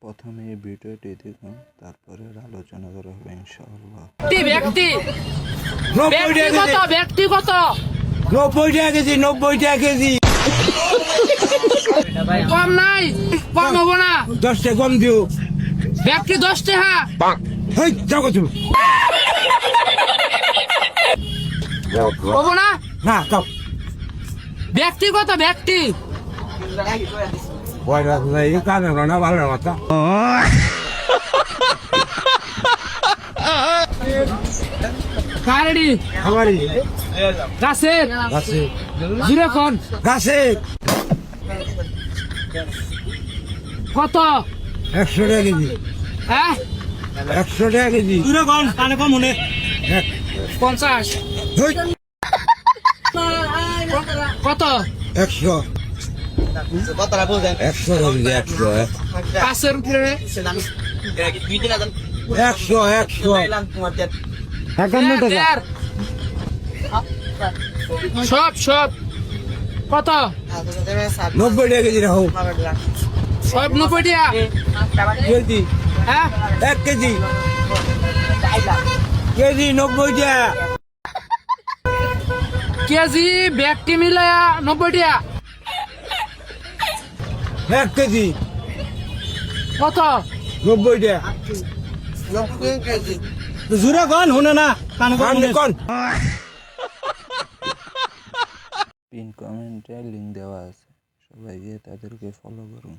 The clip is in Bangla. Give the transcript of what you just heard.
প্রথমে এই ভিডিওটি দেখুন, তারপরে আলোচনা করা হবে ইনশাআল্লাহ। ব্যক্তিগত 90 টাকা কেজি 90 টাকা কেজি কম নাই, কম হবো না। 10 টাকা কম দিও। ব্যক্তি 10 টাকা। হেই যাও তুমি হবো না। না যাও। ব্যক্তিগত ব্যক্তি বয়রা নাই কানে না ভালো কথা। কারেডি আমারই গাছের গাছে জিরো কোন গাছে কত? 100 টাকা কেজি। হ্যাঁ 100 টাকা কেজি। তুই কোন কানে কম মনে 50 হেই কত? 100 কতটা বলছেন 100 কেজি 100 পাঁচের উপরে 100 51 টাকা। সব কত? 90 টাকা কেজি রাখো। সব 90 টাকা। কেজি হ্যাঁ 1 কেজি কেজি 90 টাকা। কেজি ব্যক্তি মিলে 90 টাকা। 1 কেজি কত? 90 টাকা। জুরা কোন শুনে না কানে কম কানে কোন পিন কমেন্টে লিংক দেওয়া আছে, সবাই গিয়ে তাদেরকে ফলো করুন।